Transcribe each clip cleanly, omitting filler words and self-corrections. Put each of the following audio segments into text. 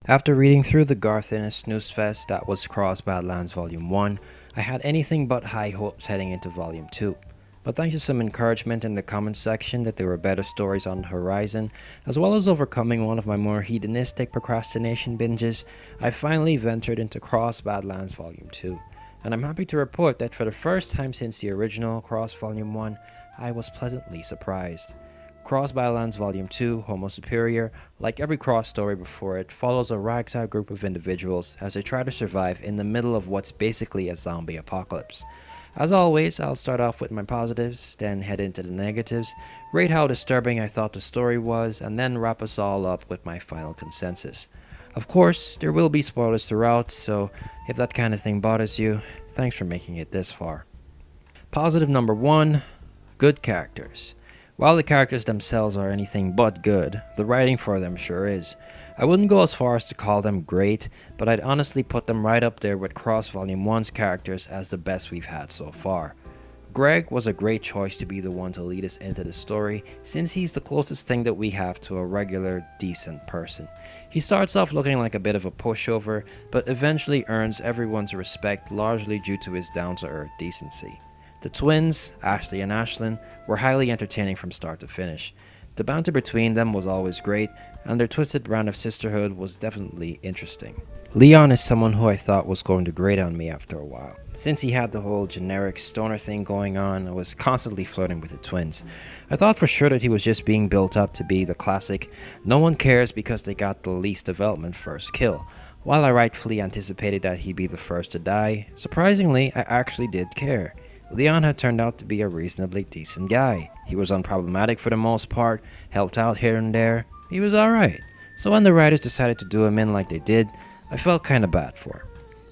After reading through the Garthinus snooze fest that was Cross Badlands Volume 1, I had anything but high hopes heading into Volume 2. But thanks to some encouragement in the comments section that there were better stories on the horizon, as well as overcoming one of my more hedonistic procrastination binges, I finally ventured into Cross Badlands Volume 2. And I'm happy to report that for the first time since the original Cross Volume 1, I was pleasantly surprised. Cross Badlands Volume 2, Homo Superior, like every Cross story before it, follows a ragtag group of individuals as they try to survive in the middle of what's basically a zombie apocalypse. As always, I'll start off with my positives, then head into the negatives, rate how disturbing I thought the story was, and then wrap us all up with my final consensus. Of course, there will be spoilers throughout, so if that kind of thing bothers you, thanks for making it this far. Positive number 1, good characters. While the characters themselves are anything but good, the writing for them sure is. I wouldn't go as far as to call them great, but I'd honestly put them right up there with Cross Volume 1's characters as the best we've had so far. Greg was a great choice to be the one to lead us into the story, since he's the closest thing that we have to a regular, decent person. He starts off looking like a bit of a pushover, but eventually earns everyone's respect largely due to his down-to-earth decency. The twins, Ashley and Ashlyn, were highly entertaining from start to finish. The banter between them was always great, and their twisted brand of sisterhood was definitely interesting. Leon is someone who I thought was going to grate on me after a while, since he had the whole generic stoner thing going on and was constantly flirting with the twins. I thought for sure that he was just being built up to be the classic, no one cares because they got the least development first kill. While I rightfully anticipated that he'd be the first to die, surprisingly I actually did care. Leon had turned out to be a reasonably decent guy. He was unproblematic for the most part, helped out here and there. He was alright. So when the writers decided to do him in like they did, I felt kinda bad for him.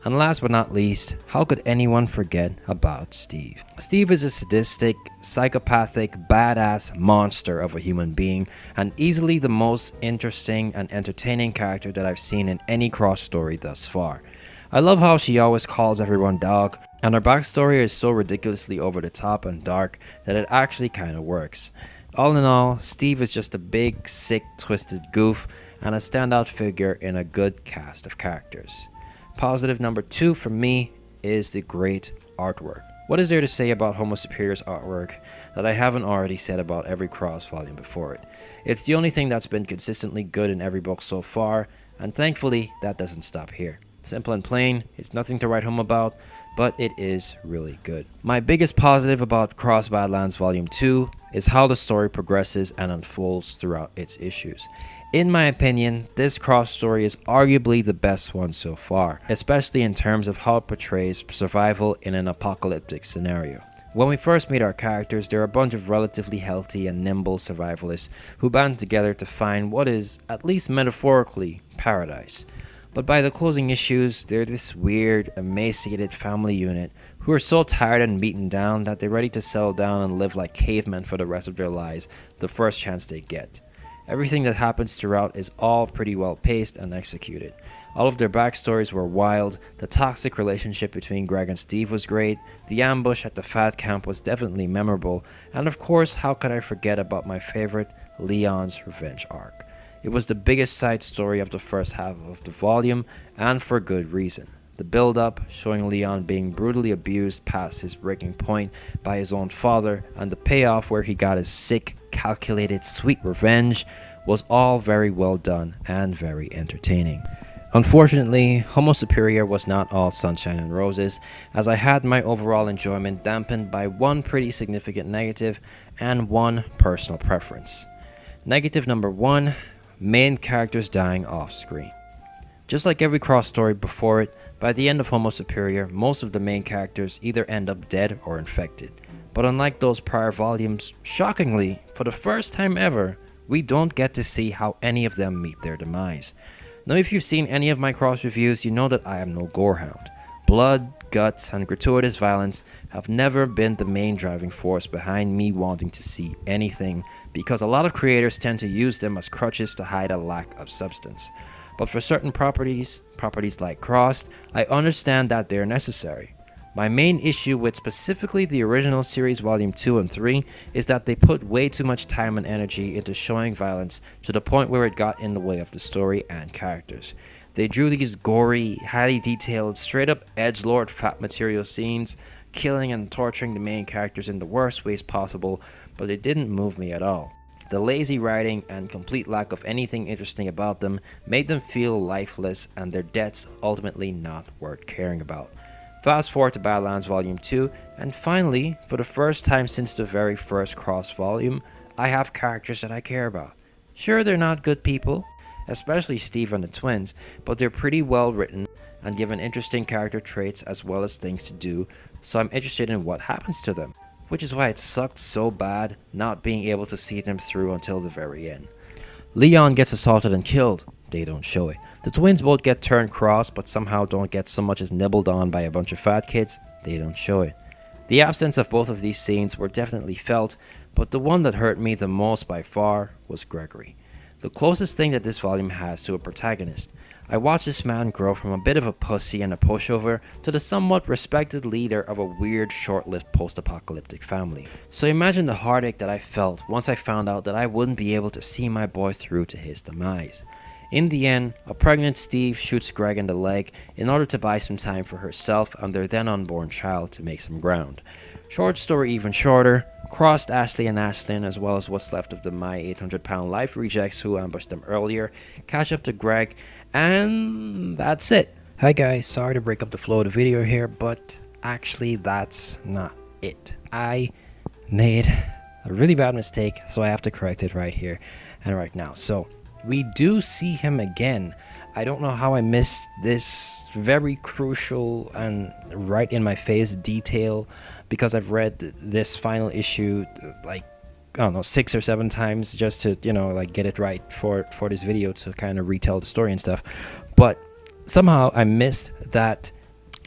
And last but not least, how could anyone forget about Steve? Steve is a sadistic, psychopathic, badass monster of a human being, and easily the most interesting and entertaining character that I've seen in any Cross story thus far. I love how she always calls everyone dog, and her backstory is so ridiculously over the top and dark that it actually kinda works. All in all, Steve is just a big, sick, twisted goof and a standout figure in a good cast of characters. Positive number 2 for me is the great artwork. What is there to say about Homo Superior's artwork that I haven't already said about every Cross volume before it? It's the only thing that's been consistently good in every book so far, and thankfully that doesn't stop here. Simple and plain, it's nothing to write home about, but it is really good. My biggest positive about Cross Badlands Volume 2 is how the story progresses and unfolds throughout its issues. In my opinion, this Cross story is arguably the best one so far, especially in terms of how it portrays survival in an apocalyptic scenario. When we first meet our characters, they're a bunch of relatively healthy and nimble survivalists who band together to find what is, at least metaphorically, paradise. But by the closing issues, they're this weird, emaciated family unit who are so tired and beaten down that they're ready to settle down and live like cavemen for the rest of their lives the first chance they get. Everything that happens throughout is all pretty well paced and executed. All of their backstories were wild, the toxic relationship between Greg and Steve was great, the ambush at the fat camp was definitely memorable, and of course, how could I forget about my favorite, Leon's revenge arc. It was the biggest side story of the first half of the volume, and for good reason. The build-up, showing Leon being brutally abused past his breaking point by his own father, and the payoff where he got his sick, calculated, sweet revenge, was all very well done and very entertaining. Unfortunately, Homo Superior was not all sunshine and roses, as I had my overall enjoyment dampened by one pretty significant negative and one personal preference. Negative number 1, main characters dying off screen. Just like every Cross story before it, by the end of Homo Superior, most of the main characters either end up dead or infected. But unlike those prior volumes, shockingly, for the first time ever, we don't get to see how any of them meet their demise. Now if you've seen any of my Cross reviews, you know that I am no gorehound. Blood, guts, and gratuitous violence have never been the main driving force behind me wanting to see anything, because a lot of creators tend to use them as crutches to hide a lack of substance. But for certain properties like Crossed, I understand that they're necessary. My main issue with specifically the original series volume 2 and 3 is that they put way too much time and energy into showing violence to the point where it got in the way of the story and characters. They drew these gory, highly detailed, straight up edgelord fat material scenes, killing and torturing the main characters in the worst ways possible, but it didn't move me at all. The lazy writing and complete lack of anything interesting about them made them feel lifeless and their deaths ultimately not worth caring about. Fast forward to Badlands Volume 2, and finally, for the first time since the very first Cross volume, I have characters that I care about. Sure, they're not good people, especially Steve and the twins, but they're pretty well written and given interesting character traits as well as things to do, so I'm interested in what happens to them. Which is why it sucked so bad not being able to see them through until the very end. Leon gets assaulted and killed. They don't show it. The twins both get turned cross but somehow don't get so much as nibbled on by a bunch of fat kids. They don't show it. The absence of both of these scenes were definitely felt, but the one that hurt me the most by far was Gregory. The closest thing that this volume has to a protagonist. I watched this man grow from a bit of a pussy and a pushover to the somewhat respected leader of a weird, short-lived post-apocalyptic family. So imagine the heartache that I felt once I found out that I wouldn't be able to see my boy through to his demise. In the end, a pregnant Steve shoots Greg in the leg in order to buy some time for herself and their then unborn child to make some ground. Short story even shorter, crossed Ashley and Ashlyn as well as what's left of the My 800-Pound Life rejects who ambushed them earlier, catch up to Greg, and that's it. Hi guys, sorry to break up the flow of the video here, but actually that's not it. I made a really bad mistake, so I have to correct it right here and right now. So we do see him again. I don't know how I missed this very crucial and right in my face detail, because I've read this final issue like, I don't know, 6 or 7 times just to, you know, like get it right for this video to kind of retell the story and stuff. But somehow I missed that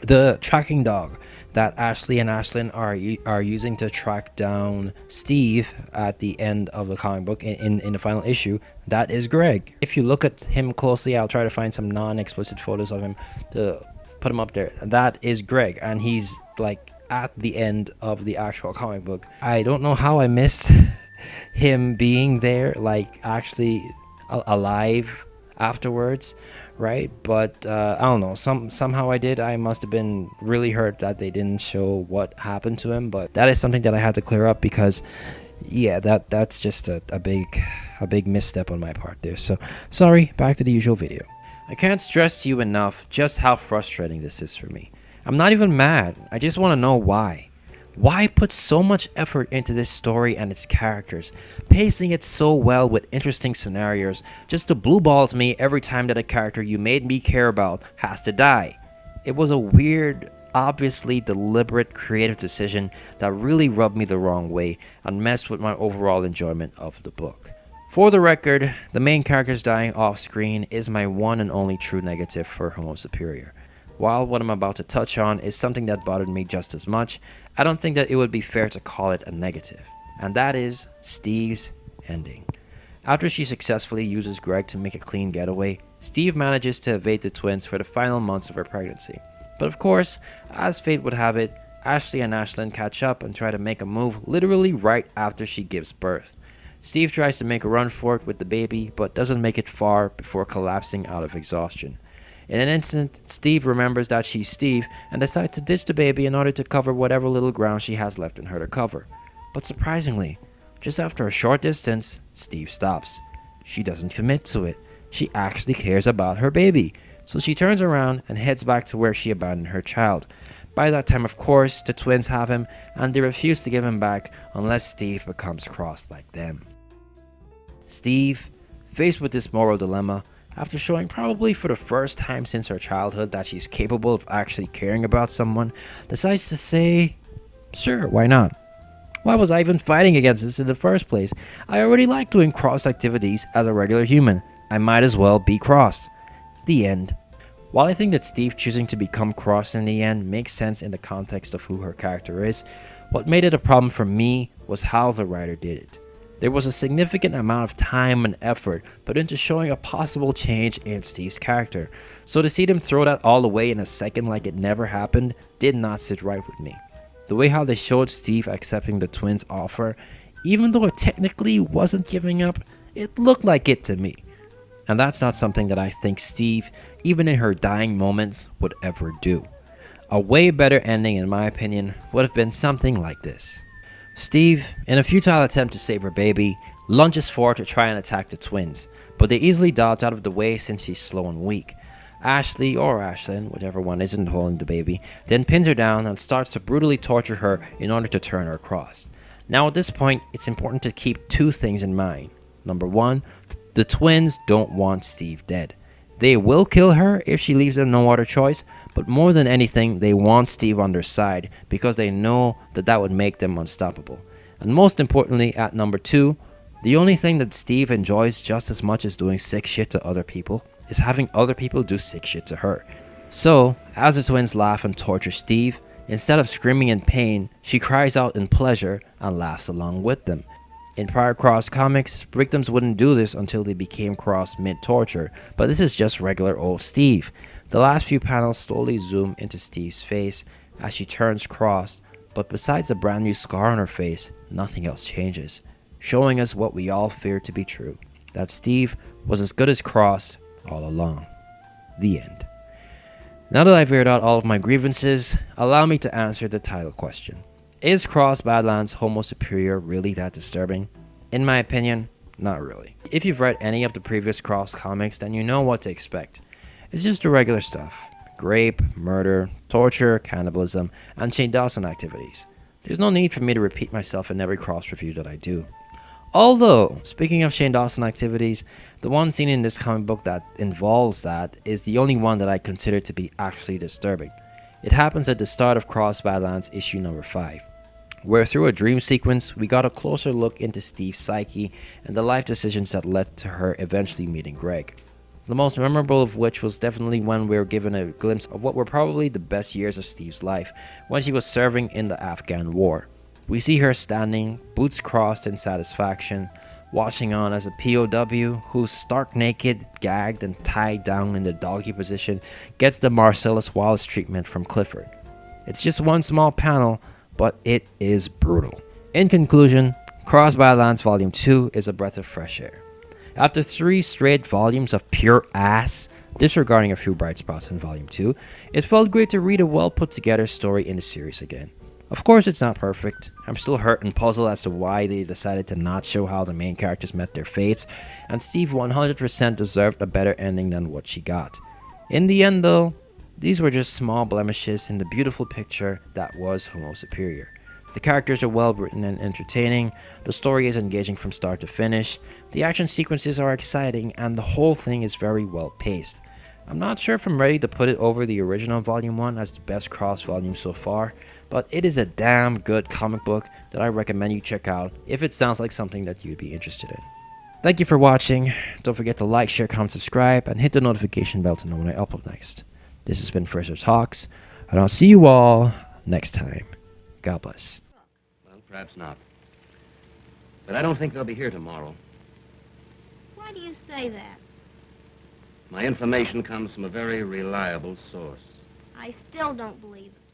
the tracking dog that Ashley and Ashlyn are using to track down Steve at the end of the comic book in the final issue, that is Greg. If you look at him closely, I'll try to find some non-explicit photos of him to put him up there. That is Greg, and he's like at the end of the actual comic book. I don't know how I missed him being there, like actually alive afterwards, right? But I don't know, somehow I did. I must have been really hurt that they didn't show what happened to him, but that is something that I had to clear up, because yeah, that's just a big misstep on my part there. So sorry, back to the usual video. I can't stress to you enough just how frustrating this is for me. I'm not even mad, I just want to know why. Why put so much effort into this story and its characters, pacing it so well with interesting scenarios, just to blue balls me every time that a character you made me care about has to die? It was a weird, obviously deliberate creative decision that really rubbed me the wrong way and messed with my overall enjoyment of the book. For the record, the main characters dying off screen is my one and only true negative for Homo Superior. While what I'm about to touch on is something that bothered me just as much, I don't think that it would be fair to call it a negative, and that is Steve's ending. After she successfully uses Greg to make a clean getaway, Steve manages to evade the twins for the final months of her pregnancy. But of course, as fate would have it, Ashley and Ashlyn catch up and try to make a move literally right after she gives birth. Steve tries to make a run for it with the baby, but doesn't make it far before collapsing out of exhaustion. In an instant, Steve remembers that she's Steve and decides to ditch the baby in order to cover whatever little ground she has left in her to cover. But surprisingly, just after a short distance, Steve stops. She doesn't commit to it. She actually cares about her baby. So she turns around and heads back to where she abandoned her child. By that time, of course, the twins have him, and they refuse to give him back unless Steve becomes crossed like them. Steve, faced with this moral dilemma, after showing probably for the first time since her childhood that she's capable of actually caring about someone, decides to say, sure, why not? Why was I even fighting against this in the first place? I already like doing cross activities as a regular human. I might as well be crossed. The end. While I think that Steve choosing to become crossed in the end makes sense in the context of who her character is, what made it a problem for me was how the writer did it. There was a significant amount of time and effort put into showing a possible change in Steve's character, so to see them throw that all away in a second like it never happened did not sit right with me. The way how they showed Steve accepting the twins' offer, even though it technically wasn't giving up, it looked like it to me. And that's not something that I think Steve, even in her dying moments, would ever do. A way better ending, in my opinion, would have been something like this. Steve, in a futile attempt to save her baby, lunges forward to try and attack the twins, but they easily dodge out of the way since she's slow and weak. Ashley, or Ashlyn, whichever one isn't holding the baby, then pins her down and starts to brutally torture her in order to turn her across. Now at this point, it's important to keep two things in mind. Number one, the twins don't want Steve dead. They will kill her if she leaves them no other choice, but more than anything, they want Steve on their side because they know that that would make them unstoppable. And most importantly, at number two, the only thing that Steve enjoys just as much as doing sick shit to other people is having other people do sick shit to her. So, as the twins laugh and torture Steve, instead of screaming in pain, she cries out in pleasure and laughs along with them. In prior Cross comics, victims wouldn't do this until they became Cross mid-torture, but this is just regular old Steve. The last few panels slowly zoom into Steve's face as she turns Cross, but besides a brand new scar on her face, nothing else changes, showing us what we all feared to be true, that Steve was as good as Cross all along. The end. Now that I've aired out all of my grievances, allow me to answer the title question. Is Cross Badlands Homo superior really that disturbing? In my opinion, not really. If you've read any of the previous Cross comics, then you know what to expect. It's just the regular stuff. Rape, murder, torture, cannibalism, and Shane Dawson activities. There's no need for me to repeat myself in every Cross review that I do. Although, speaking of Shane Dawson activities, the one scene in this comic book that involves that is the only one that I consider to be actually disturbing. It happens at the start of Cross Badlands issue number 5, where through a dream sequence, we got a closer look into Steve's psyche and the life decisions that led to her eventually meeting Greg. The most memorable of which was definitely when we were given a glimpse of what were probably the best years of Steve's life, when she was serving in the Afghan War. We see her standing, boots crossed in satisfaction, watching on as a POW who's stark naked, gagged and tied down in the doggy position gets the Marcellus Wallace treatment from Clifford. It's just one small panel, but it is brutal. In conclusion, Cross Badlands Volume 2 is a breath of fresh air. After 3 straight volumes of pure ass, disregarding a few bright spots in Volume 2, it felt great to read a well put together story in the series again. Of course it's not perfect. I'm still hurt and puzzled as to why they decided to not show how the main characters met their fates, and Steve 100% deserved a better ending than what she got. In the end though, these were just small blemishes in the beautiful picture that was Homo Superior. The characters are well written and entertaining, the story is engaging from start to finish, the action sequences are exciting, and the whole thing is very well paced. I'm not sure if I'm ready to put it over the original Volume 1 as the best Cross volume so far, but it is a damn good comic book that I recommend you check out if it sounds like something that you'd be interested in. Thank you for watching. Don't forget to like, share, comment, subscribe, and hit the notification bell to know when I upload next. This has been Fraser Talks, and I'll see you all next time. God bless. Well, perhaps not. But I don't think they'll be here tomorrow. Why do you say that? My information comes from a very reliable source. I still don't believe it.